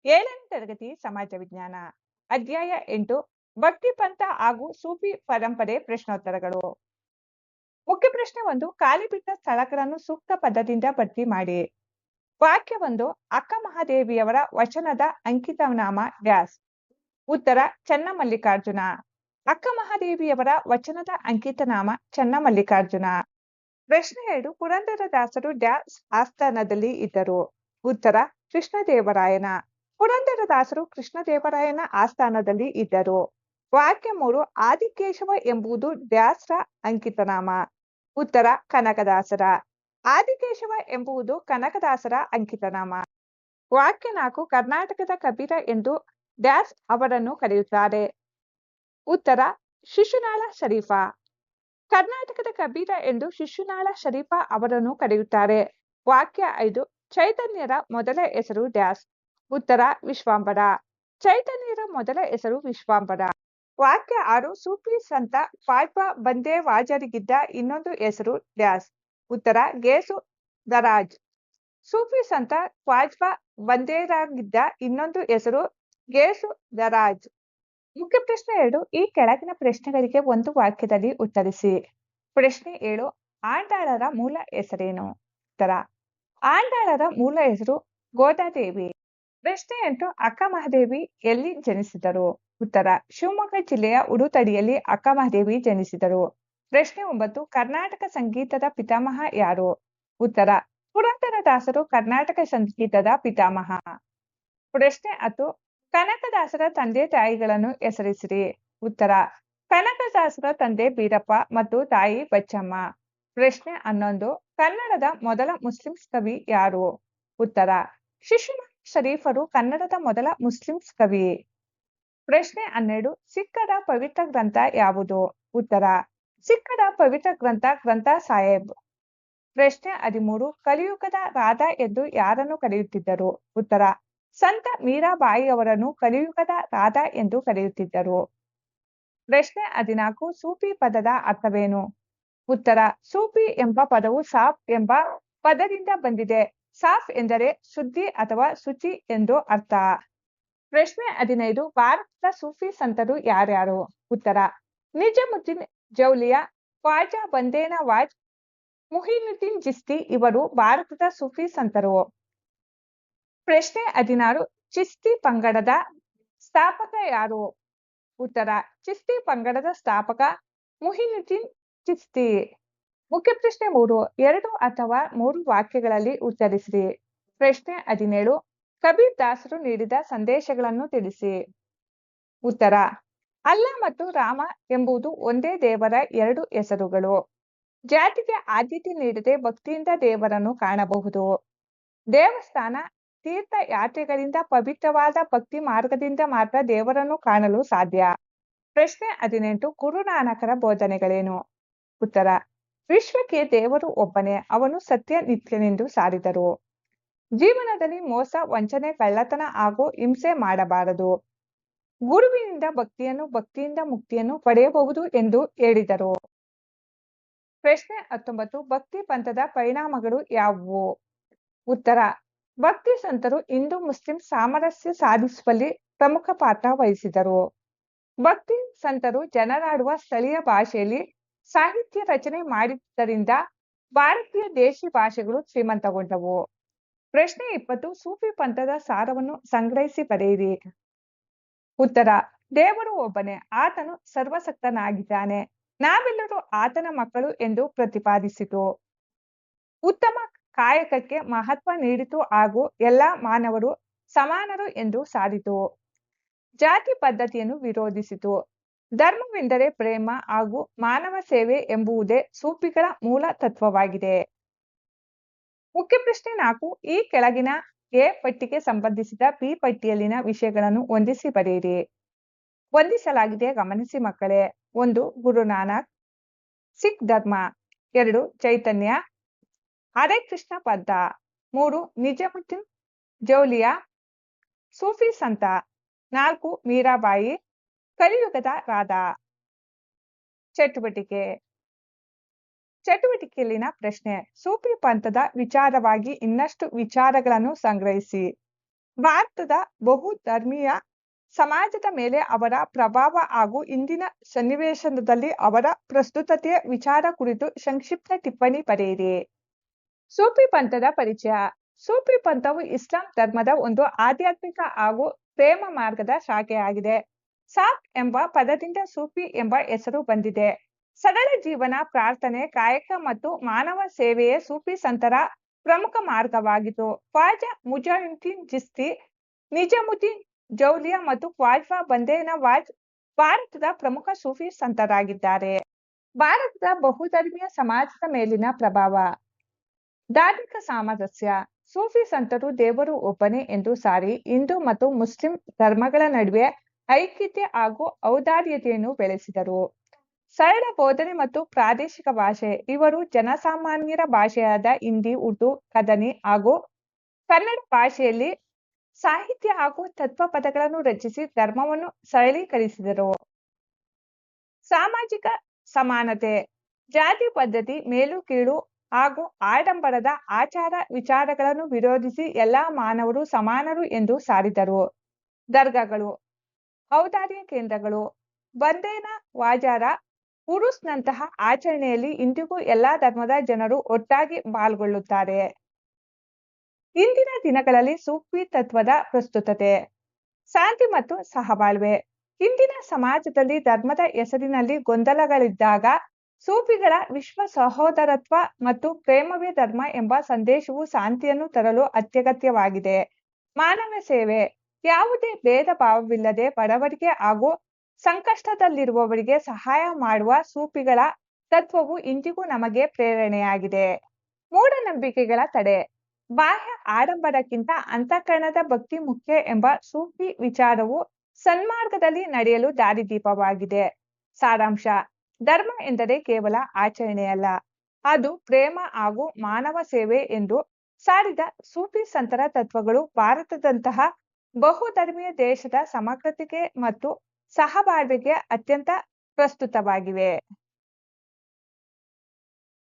7ನೇ ತರಗತಿ ಸಮಾಜ ವಿಜ್ಞಾನ ಅಧ್ಯಾಯ 8 ಭಕ್ತಿ ಪಂಥ ಹಾಗೂ ಸೂಫಿ ಪರಂಪರೆ ಪ್ರಶ್ನೋತ್ತರಗಳು. ಮುಖ್ಯ ಪ್ರಶ್ನೆ 1. ಖಾಲಿ ಬಿಟ್ಟ ಸ್ಥಳಗಳನ್ನು ಸೂಕ್ತ ಪದದಿಂದ ಭರ್ತಿ ಮಾಡಿ. ವಾಕ್ಯ 1. ಅಕ್ಕ ಮಹಾದೇವಿಯವರ ವಚನದ ಅಂಕಿತನಾಮ ಡ್ಯಾಸ್. ಉತ್ತರ ಚನ್ನಮಲ್ಲಿಕಾರ್ಜುನ. ಅಕ್ಕ ಮಹಾದೇವಿಯವರ ವಚನದ ಅಂಕಿತನಾಮ ಚನ್ನಮಲ್ಲಿಕಾರ್ಜುನ. ಪ್ರಶ್ನೆ 2. ಪುರಂದರದಾಸರು ಡ್ಯಾಸ್ ಆಸ್ಥಾನದಲ್ಲಿ ಇದ್ದರು. ಉತ್ತರ ಕೃಷ್ಣದೇವರಾಯನ. ಪುರಂದರದಾಸರು ಕೃಷ್ಣದೇವರಾಯನ ಆಸ್ಥಾನದಲ್ಲಿ ಇದ್ದರು. ವಾಕ್ಯ 3. ಆದಿಕೇಶವ ಎಂಬುದು ಡ್ಯಾಸ್ರ ಅಂಕಿತನಾಮ. ಉತ್ತರ ಕನಕದಾಸರ. ಆದಿಕೇಶವ ಎಂಬುದು ಕನಕದಾಸರ ಅಂಕಿತನಾಮ. ವಾಕ್ಯ 4. ಕರ್ನಾಟಕದ ಕಬೀರ ಎಂದು ಡ್ಯಾಸ್ ಅವರನ್ನು ಕರೆಯುತ್ತಾರೆ. ಉತ್ತರ ಶಿಶುನಾಳ ಶರೀಫ. ಕರ್ನಾಟಕದ ಕಬೀರ ಎಂದು ಶಿಶುನಾಳ ಶರೀಫ ಅವರನ್ನು ಕರೆಯುತ್ತಾರೆ. ವಾಕ್ಯ 5. ಚೈತನ್ಯರ ಮೊದಲ ಹೆಸರು ಡ್ಯಾಸ್. ಉತ್ತರ ವಿಶ್ವಾಂಬರ. ಚೈತನ್ಯರ ಮೊದಲ ಹೆಸರು ವಿಶ್ವಾಂಬರ. ವಾಕ್ಯ 6. ಸೂಫಿ ಸಂತ ಖ್ವಾಜಾ ಬಂದೇ ವಾಜರಿಗಿದ್ದ ಇನ್ನೊಂದು ಹೆಸರು ಡ್ಯಾಸ್. ಉತ್ತರ ಗೇಸು ದರಾಜ್. ಸೂಫಿ ಸಂತ ಖ್ವಾಜಾ ಬಂದೇರಾಗಿದ್ದ ಇನ್ನೊಂದು ಹೆಸರು ಗೇಸು ದರಾಜ್. ಮುಖ್ಯ ಪ್ರಶ್ನೆ 2. ಈ ಕೆಳಗಿನ ಪ್ರಶ್ನೆಗಳಿಗೆ ಒಂದು ವಾಕ್ಯದಲ್ಲಿ ಉತ್ತರಿಸಿ. ಪ್ರಶ್ನೆ 7. ಆಂಡಾಳರ ಮೂಲ ಹೆಸರೇನು? ಉತ್ತರ ಆಂಡಾಳರ ಮೂಲ ಹೆಸರು ಗೋದಾದೇವಿ. ಪ್ರಶ್ನೆ 8. ಅಕ್ಕ ಮಹಾದೇವಿ ಎಲ್ಲಿ ಜನಿಸಿದರು? ಉತ್ತರ ಶಿವಮೊಗ್ಗ ಜಿಲ್ಲೆಯ ಉಡುತಡಿಯಲ್ಲಿ ಅಕ್ಕ ಮಹಾದೇವಿ ಜನಿಸಿದರು. ಪ್ರಶ್ನೆ 9. ಕರ್ನಾಟಕ ಸಂಗೀತದ ಪಿತಾಮಹ ಯಾರು? ಉತ್ತರ ಪುರಂದರದಾಸರು ಕರ್ನಾಟಕ ಸಂಗೀತದ ಪಿತಾಮಹ. ಪ್ರಶ್ನೆ 10. ಕನಕದಾಸರ ತಂದೆ ತಾಯಿಗಳನ್ನು ಹೆಸರಿಸಿರಿ. ಉತ್ತರ ಕನಕದಾಸರ ತಂದೆ ಬೀರಪ್ಪ ಮತ್ತು ತಾಯಿ ಬಚ್ಚಮ್ಮ. ಪ್ರಶ್ನೆ 11. ಕನ್ನಡದ ಮೊದಲ ಮುಸ್ಲಿಂ ಕವಿ ಯಾರು? ಉತ್ತರ ಶಿಶುನಾಳ ಶರೀಫರು ಕನ್ನಡದ ಮೊದಲ ಮುಸ್ಲಿಂ ಕವಿ. ಪ್ರಶ್ನೆ 12. ಸಿಖ್ಖರ ಪವಿತ್ರ ಗ್ರಂಥ ಯಾವುದು? ಉತ್ತರ ಸಿಖ್ಖರ ಪವಿತ್ರ ಗ್ರಂಥ ಸಾಹೇಬ್. ಪ್ರಶ್ನೆ 13. ಕಲಿಯುಗದ ರಾಧಾ ಎಂದು ಯಾರನ್ನು ಕರೆಯುತ್ತಿದ್ದರು? ಉತ್ತರ ಸಂತ ಮೀರಾಬಾಯಿ ಅವರನ್ನು ಕಲಿಯುಗದ ರಾಧಾ ಎಂದು ಕರೆಯುತ್ತಿದ್ದರು. ಪ್ರಶ್ನೆ 14. ಸೂಫಿ ಪದದ ಅರ್ಥವೇನು? ಉತ್ತರ ಸೂಫಿ ಎಂಬ ಪದವು ಸಾಫ್ ಎಂಬ ಪದದಿಂದ ಬಂದಿದೆ. ಸಾಫ್ ಎಂದರೆ ಶುದ್ಧಿ ಅಥವಾ ಶುಚಿ ಎಂದು ಅರ್ಥ. ಪ್ರಶ್ನೆ 15. ಭಾರತದ ಸೂಫಿ ಸಂತರು ಯಾರ್ಯಾರು? ಉತ್ತರ ನಿಜಾಮುದ್ದೀನ್ ಜೌಲಿಯಾ, ಖ್ವಾಜಾ ಬಂದೇನವಾಜ್, ಮುಹಿನುದ್ದೀನ್ ಚಿಸ್ತಿ ಇವರು ಭಾರತದ ಸೂಫಿ ಸಂತರು. ಪ್ರಶ್ನೆ 16. ಚಿಸ್ತಿ ಪಂಗಡದ ಸ್ಥಾಪಕ ಯಾರು? ಉತ್ತರ ಚಿಸ್ತಿ ಪಂಗಡದ ಸ್ಥಾಪಕ ಮುಹಿನುದ್ದೀನ್ ಚಿಸ್ತಿ. ಮುಖ್ಯ ಪ್ರಶ್ನೆ 3. 2 ಅಥವಾ 3 ವಾಕ್ಯಗಳಲ್ಲಿ ಉತ್ತರಿಸಿರಿ. ಪ್ರಶ್ನೆ 17. ಕಬೀರ್ ದಾಸರು ನೀಡಿದ ಸಂದೇಶಗಳನ್ನು ತಿಳಿಸಿ. ಉತ್ತರ ಅಲ್ಲಾ ಮತ್ತು ರಾಮ ಎಂಬುದು ಒಂದೇ ದೇವರ 2 ಹೆಸರುಗಳು. ಜಾತಿಗೆ ಆದ್ಯತೆ ನೀಡದೆ ಭಕ್ತಿಯಿಂದ ದೇವರನ್ನು ಕಾಣಬಹುದು. ದೇವಸ್ಥಾನ ತೀರ್ಥ ಯಾತ್ರೆಗಳಿಂದ ಪವಿತ್ರವಾದ ಭಕ್ತಿ ಮಾರ್ಗದಿಂದ ಮಾತ್ರ ದೇವರನ್ನು ಕಾಣಲು ಸಾಧ್ಯ. ಪ್ರಶ್ನೆ 18. ಗುರುನಾನಕರ ಬೋಧನೆಗಳೇನು? ಉತ್ತರ ವಿಶ್ವಕ್ಕೆ ದೇವರು ಒಬ್ಬನೇ, ಅವನು ಸತ್ಯ ನಿತ್ಯನೆಂದು ಸಾರಿದರು. ಜೀವನದಲ್ಲಿ ಮೋಸ, ವಂಚನೆ, ಕಳ್ಳತನ ಹಾಗೂ ಹಿಂಸೆ ಮಾಡಬಾರದು. ಗುರುವಿನಿಂದ ಭಕ್ತಿಯನ್ನು, ಭಕ್ತಿಯಿಂದ ಮುಕ್ತಿಯನ್ನು ಪಡೆಯಬಹುದು ಎಂದು ಹೇಳಿದರು. ಪ್ರಶ್ನೆ 19. ಭಕ್ತಿ ಪಂಥದ ಪರಿಣಾಮಗಳು ಯಾವುವು? ಉತ್ತರ ಭಕ್ತಿ ಸಂತರು ಹಿಂದೂ ಮುಸ್ಲಿಂ ಸಾಮರಸ್ಯ ಸಾಧಿಸುವಲ್ಲಿ ಪ್ರಮುಖ ಪಾತ್ರ ವಹಿಸಿದರು. ಭಕ್ತಿ ಸಂತರು ಜನರಾಡುವ ಸ್ಥಳೀಯ ಭಾಷೆಯಲ್ಲಿ ಸಾಹಿತ್ಯ ರಚನೆ ಮಾಡಿದ್ದರಿಂದ ಭಾರತೀಯ ದೇಶಿ ಭಾಷೆಗಳು ಶ್ರೀಮಂತಗೊಂಡವು. ಪ್ರಶ್ನೆ 20. ಸೂಫಿ ಪಂಥದ ಸಾರವನ್ನು ಸಂಗ್ರಹಿಸಿ ಬರೆಯಿರಿ. ಉತ್ತರ ದೇವರು ಒಬ್ಬನೇ, ಆತನು ಸರ್ವಸಕ್ತನಾಗಿದ್ದಾನೆ, ನಾವೆಲ್ಲರೂ ಆತನ ಮಕ್ಕಳು ಎಂದು ಪ್ರತಿಪಾದಿಸಿತು. ಉತ್ತಮ ಕಾಯಕಕ್ಕೆ ಮಹತ್ವ ನೀಡಿತು ಹಾಗೂ ಎಲ್ಲಾ ಮಾನವರು ಸಮಾನರು ಎಂದು ಸಾರಿತು. ಜಾತಿ ಪದ್ಧತಿಯನ್ನು ವಿರೋಧಿಸಿತು. ಧರ್ಮವೆಂದರೆ ಪ್ರೇಮ ಹಾಗೂ ಮಾನವ ಸೇವೆ ಎಂಬುದೇ ಸೂಫಿಗಳ ಮೂಲ ತತ್ವವಾಗಿದೆ. ಮುಖ್ಯ ಪ್ರಶ್ನೆ 4. ಈ ಕೆಳಗಿನ ಎ ಪಟ್ಟಿಗೆ ಸಂಬಂಧಿಸಿದ ಬಿ ಪಟ್ಟಿಯಲ್ಲಿನ ವಿಷಯಗಳನ್ನು ಹೊಂದಿಸಿ ಬರೆಯಿರಿ. ಹೊಂದಿಸಲಾಗಿದೆ ಗಮನಿಸಿ ಮಕ್ಕಳೇ. 1. ಗುರುನಾನಕ್. ಸಿಖ್ ಧರ್ಮ. 2. ಚೈತನ್ಯ. ಹರೇ ಕೃಷ್ಣ ಪಂಥ. 3. ನಿಜಾಮುದ್ದೀನ್ ಜೌಲಿಯಾ, ಸೂಫಿ ಸಂತ. 4. ಮೀರಾಬಾಯಿ, ಕಲಿಯುಗದ ರಾಧಾ. ಚಟುವಟಿಕೆಯಲ್ಲಿನ ಪ್ರಶ್ನೆ. ಸೂಫಿ ಪಂಥದ ವಿಚಾರವಾಗಿ ಇನ್ನಷ್ಟು ವಿಚಾರಗಳನ್ನು ಸಂಗ್ರಹಿಸಿ. ಭಾರತದ ಬಹುಧರ್ಮೀಯ ಸಮಾಜದ ಮೇಲೆ ಅವರ ಪ್ರಭಾವ ಹಾಗೂ ಇಂದಿನ ಸನ್ನಿವೇಶದಲ್ಲಿ ಅವರ ಪ್ರಸ್ತುತತೆಯ ವಿಚಾರ ಕುರಿತು ಸಂಕ್ಷಿಪ್ತ ಟಿಪ್ಪಣಿ ಬರೆಯಿರಿ. ಸೂಫಿ ಪಂಥದ ಪರಿಚಯ. ಸೂಫಿ ಪಂಥವು ಇಸ್ಲಾಂ ಧರ್ಮದ ಒಂದು ಆಧ್ಯಾತ್ಮಿಕ ಹಾಗೂ ಪ್ರೇಮ ಮಾರ್ಗದ ಶಾಖೆಯಾಗಿದೆ. ಸಾಫ್ ಎಂಬ ಪದದಿಂದ ಸೂಫಿ ಎಂಬ ಹೆಸರು ಬಂದಿದೆ. ಸರಳ ಜೀವನ, ಪ್ರಾರ್ಥನೆ, ಕಾಯಕ ಮತ್ತು ಮಾನವ ಸೇವೆಯೇ ಸೂಫಿ ಸಂತರ ಪ್ರಮುಖ ಮಾರ್ಗವಾಗಿತ್ತು. ಖ್ವಾಜಾ ಮುಜಾಹಿದ್ದೀನ್ ಚಿಸ್ತಿ, ನಿಜಾಮುದ್ದೀನ್ ಜೌಲಿಯಾ ಮತ್ತು ಖ್ವಾಜಾ ಬಂದೇ ನವಾಜ್ ಭಾರತದ ಪ್ರಮುಖ ಸೂಫಿ ಸಂತರಾಗಿದ್ದಾರೆ. ಭಾರತದ ಬಹುಧರ್ಮೀಯ ಸಮಾಜದ ಮೇಲಿನ ಪ್ರಭಾವ. ಧಾರ್ಮಿಕ ಸಾಮರಸ್ಯ. ಸೂಫಿ ಸಂತರು ದೇವರು ಒಬ್ಬನೇ ಎಂದು ಸಾರಿ ಹಿಂದೂ ಮತ್ತು ಮುಸ್ಲಿಂ ಧರ್ಮಗಳ ನಡುವೆ ಐಕ್ಯತೆ ಹಾಗೂ ಔದಾರ್ಯತೆಯನ್ನು ಬೆಳೆಸಿದರು. ಸರಳ ಬೋಧನೆ ಮತ್ತು ಪ್ರಾದೇಶಿಕ ಭಾಷೆ. ಇವರು ಜನಸಾಮಾನ್ಯರ ಭಾಷೆಯಾದ ಹಿಂದಿ, ಉರ್ದು, ಕದನಿ ಹಾಗೂ ಕನ್ನಡ ಭಾಷೆಯಲ್ಲಿ ಸಾಹಿತ್ಯ ಹಾಗೂ ತತ್ವ ಪದಗಳನ್ನು ರಚಿಸಿ ಧರ್ಮವನ್ನು ಸರಳೀಕರಿಸಿದರು. ಸಾಮಾಜಿಕ ಸಮಾನತೆ. ಜಾತಿ ಪದ್ಧತಿ, ಮೇಲು ಕೀಳು ಹಾಗೂ ಆಡಂಬರದ ಆಚಾರ ವಿಚಾರಗಳನ್ನು ವಿರೋಧಿಸಿ ಎಲ್ಲಾ ಮಾನವರು ಸಮಾನರು ಎಂದು ಸಾರಿದರು. ದರ್ಗಾಗಳು, ಔದಾರ್ಯ ಕೇಂದ್ರಗಳು. ಬಂದೇನ ವಾಜಾರ ಉರುಸ್ನಂತಹ ಆಚರಣೆಯಲ್ಲಿ ಇಂದಿಗೂ ಎಲ್ಲಾ ಧರ್ಮದ ಜನರು ಒಟ್ಟಾಗಿ ಪಾಲ್ಗೊಳ್ಳುತ್ತಾರೆ. ಇಂದಿನ ದಿನಗಳಲ್ಲಿ ಸೂಫಿ ತತ್ವದ ಪ್ರಸ್ತುತತೆ. ಶಾಂತಿ ಮತ್ತು ಸಹಬಾಳ್ವೆ. ಇಂದಿನ ಸಮಾಜದಲ್ಲಿ ಧರ್ಮದ ಹೆಸರಿನಲ್ಲಿ ಗೊಂದಲಗಳಿದ್ದಾಗ ಸೂಫಿಗಳ ವಿಶ್ವ ಸಹೋದರತ್ವ ಮತ್ತು ಪ್ರೇಮವೇ ಧರ್ಮ ಎಂಬ ಸಂದೇಶವು ಶಾಂತಿಯನ್ನು ತರಲು ಅತ್ಯಗತ್ಯವಾಗಿದೆ. ಮಾನವ ಸೇವೆ. ಯಾವುದೇ ಭೇದ ಭಾವವಿಲ್ಲದೆ ಬಡವರಿಗೆ ಹಾಗೂ ಸಂಕಷ್ಟದಲ್ಲಿರುವವರಿಗೆ ಸಹಾಯ ಮಾಡುವ ಸೂಫಿಗಳ ತತ್ವವು ಇಂದಿಗೂ ನಮಗೆ ಪ್ರೇರಣೆಯಾಗಿದೆ. ಮೂಢನಂಬಿಕೆಗಳ ತಡೆ. ಬಾಹ್ಯ ಆಡಂಬರಕ್ಕಿಂತ ಅಂತಃಕರಣದ ಭಕ್ತಿ ಮುಖ್ಯ ಎಂಬ ಸೂಫಿ ವಿಚಾರವು ಸನ್ಮಾರ್ಗದಲ್ಲಿ ನಡೆಯಲು ದಾರಿದೀಪವಾಗಿದೆ. ಸಾರಾಂಶ. ಧರ್ಮ ಎಂದರೆ ಕೇವಲ ಆಚರಣೆಯಲ್ಲ, ಅದು ಪ್ರೇಮ ಹಾಗೂ ಮಾನವ ಸೇವೆ ಎಂದು ಸಾರಿದ ಸೂಫಿ ಸಂತರ ತತ್ವಗಳು ಭಾರತದಂತಹ ಬಹುಧರ್ಮೀಯ ದೇಶದ ಸಮಗ್ರತೆಗೆ ಮತ್ತು ಸಹಬಾಳ್ವೆಗೆ ಅತ್ಯಂತ ಪ್ರಸ್ತುತವಾಗಿವೆ.